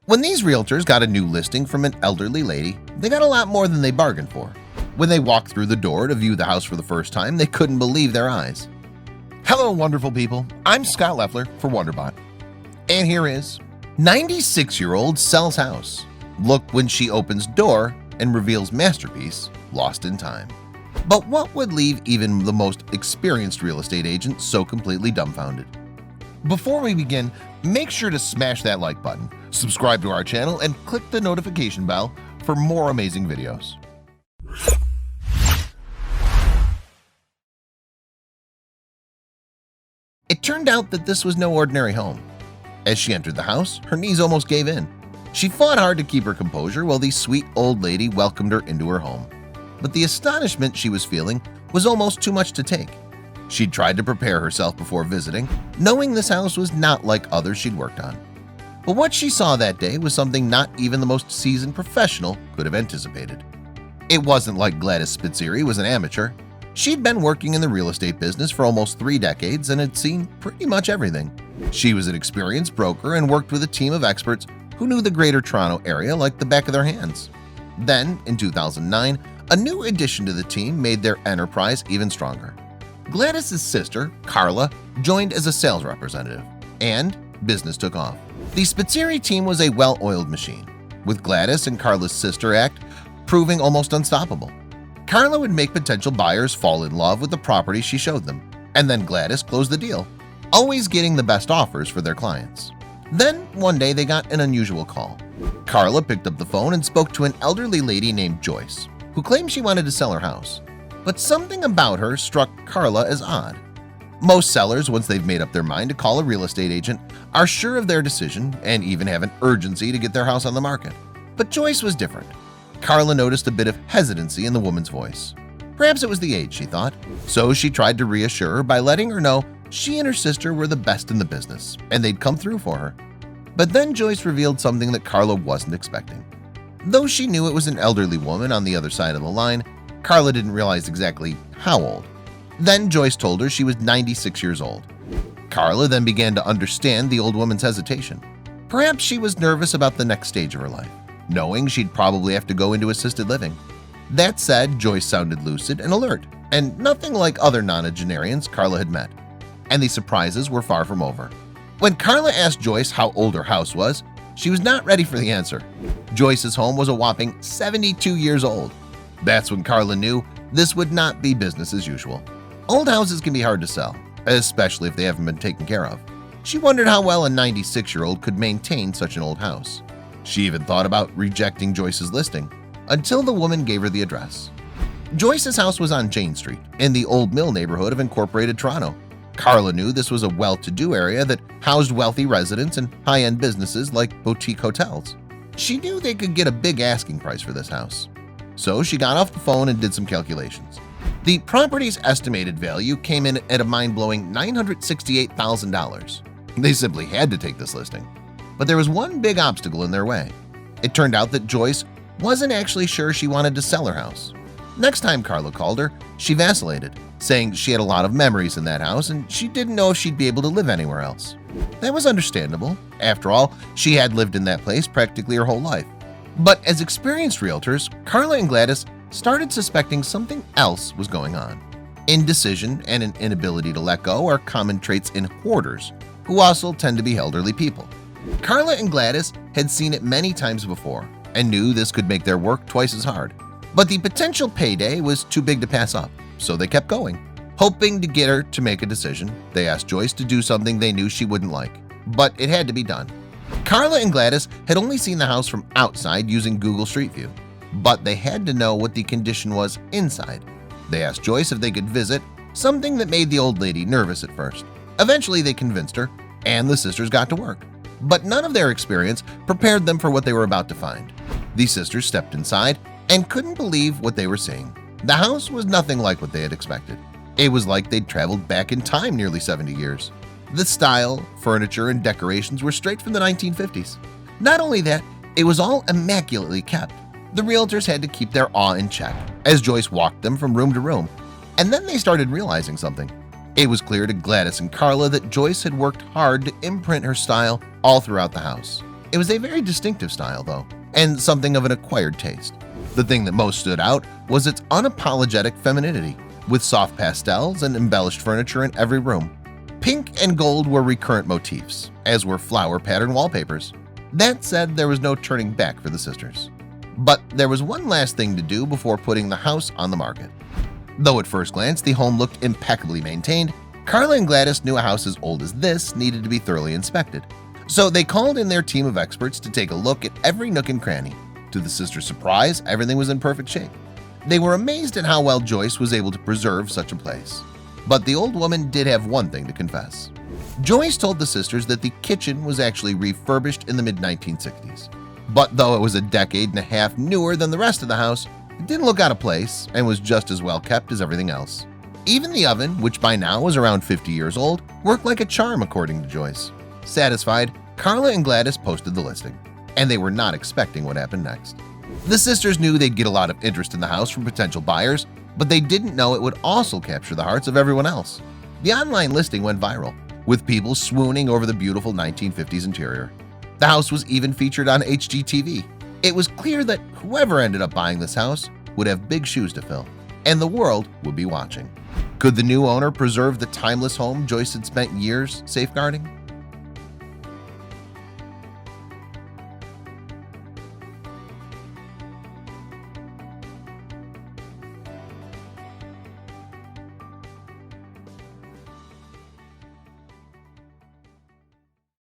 When these realtors got a new listing from an elderly lady, they got a lot more than they bargained for. When they walked through the door to view the house for the first time, they couldn't believe their eyes. Hello, wonderful people. I'm Scott Leffler for Wonderbot. And here is 96-year-old sells house. Look when she opens door and reveals masterpiece lost in time. But what would leave even the most experienced real estate agent so completely dumbfounded? Before we begin, make sure to smash that like button, subscribe to our channel, and click the notification bell for more amazing videos. It turned out that this was no ordinary home. As she entered the house, her knees almost gave in. She fought hard to keep her composure while the sweet old lady welcomed her into her home. But the astonishment she was feeling was almost too much to take. She'd tried to prepare herself before visiting, knowing this house was not like others she'd worked on. But what she saw that day was something not even the most seasoned professional could have anticipated. It wasn't like Gladys Spitzeri was an amateur. She'd been working in the real estate business for almost 3 decades and had seen pretty much everything. She was an experienced broker and worked with a team of experts who knew the Greater Toronto area like the back of their hands. Then, in 2009, a new addition to the team made their enterprise even stronger. Gladys's sister, Carla, joined as a sales representative, and business took off. The Spitzeri team was a well-oiled machine, with Gladys and Carla's sister act proving almost unstoppable. Carla would make potential buyers fall in love with the property she showed them, and then Gladys closed the deal, always getting the best offers for their clients. Then, one day they got an unusual call. Carla picked up the phone and spoke to an elderly lady named Joyce, who claimed she wanted to sell her house. But something about her struck Carla as odd. Most sellers, once they've made up their mind to call a real estate agent, are sure of their decision and even have an urgency to get their house on the market. But Joyce was different. Carla noticed a bit of hesitancy in the woman's voice. Perhaps it was the age, she thought. So she tried to reassure her by letting her know she and her sister were the best in the business and they'd come through for her. But then Joyce revealed something that Carla wasn't expecting. Though she knew it was an elderly woman on the other side of the line, Carla didn't realize exactly how old. Then Joyce told her she was 96 years old. Carla then began to understand the old woman's hesitation. Perhaps she was nervous about the next stage of her life, knowing she'd probably have to go into assisted living. That said, Joyce sounded lucid and alert, and nothing like other nonagenarians Carla had met. And the surprises were far from over. When Carla asked Joyce how old her house was, she was not ready for the answer. Joyce's home was a whopping 72 years old. That's when Carla knew this would not be business as usual. Old houses can be hard to sell, especially if they haven't been taken care of. She wondered how well a 96-year-old could maintain such an old house. She even thought about rejecting Joyce's listing until the woman gave her the address. Joyce's house was on Jane Street in the Old Mill neighborhood of Incorporated Toronto. Carla knew this was a well-to-do area that housed wealthy residents and high-end businesses like boutique hotels. She knew they could get a big asking price for this house. So she got off the phone and did some calculations. The property's estimated value came in at a mind-blowing $968,000. They simply had to take this listing. But there was one big obstacle in their way. It turned out that Joyce wasn't actually sure she wanted to sell her house. Next time Carla called her, she vacillated, saying she had a lot of memories in that house and she didn't know if she'd be able to live anywhere else. That was understandable. After all, she had lived in that place practically her whole life. But as experienced realtors, Carla and Gladys started suspecting something else was going on. Indecision and an inability to let go are common traits in hoarders, who also tend to be elderly people. Carla and Gladys had seen it many times before and knew this could make their work twice as hard. But the potential payday was too big to pass up, so they kept going. Hoping to get her to make a decision, they asked Joyce to do something they knew she wouldn't like, but it had to be done. Carla and Gladys had only seen the house from outside using Google Street View, but they had to know what the condition was inside. They asked Joyce if they could visit, something that made the old lady nervous at first. Eventually they convinced her, and the sisters got to work. But none of their experience prepared them for what they were about to find. The sisters stepped inside and couldn't believe what they were seeing. The house was nothing like what they had expected. It was like they'd traveled back in time nearly 70 years. The style, furniture, and decorations were straight from the 1950s. Not only that, it was all immaculately kept. The realtors had to keep their awe in check as Joyce walked them from room to room. And then they started realizing something. It was clear to Gladys and Carla that Joyce had worked hard to imprint her style all throughout the house. It was a very distinctive style though, and something of an acquired taste. The thing that most stood out was its unapologetic femininity, with soft pastels and embellished furniture in every room. Pink and gold were recurrent motifs, as were flower pattern wallpapers. That said, there was no turning back for the sisters. But there was one last thing to do before putting the house on the market. Though at first glance the home looked impeccably maintained, Carla and Gladys knew a house as old as this needed to be thoroughly inspected. So they called in their team of experts to take a look at every nook and cranny. To the sisters' surprise, everything was in perfect shape. They were amazed at how well Joyce was able to preserve such a place. But the old woman did have one thing to confess. Joyce told the sisters that the kitchen was actually refurbished in the mid-1960s. But though it was a decade and a half newer than the rest of the house, it didn't look out of place and was just as well kept as everything else. Even the oven, which by now was around 50 years old, worked like a charm according to Joyce. Satisfied, Carla and Gladys posted the listing, and they were not expecting what happened next. The sisters knew they'd get a lot of interest in the house from potential buyers, but they didn't know it would also capture the hearts of everyone else. The online listing went viral, with people swooning over the beautiful 1950s interior. The house was even featured on HGTV. It was clear that whoever ended up buying this house would have big shoes to fill, and the world would be watching. Could the new owner preserve the timeless home Joyce had spent years safeguarding?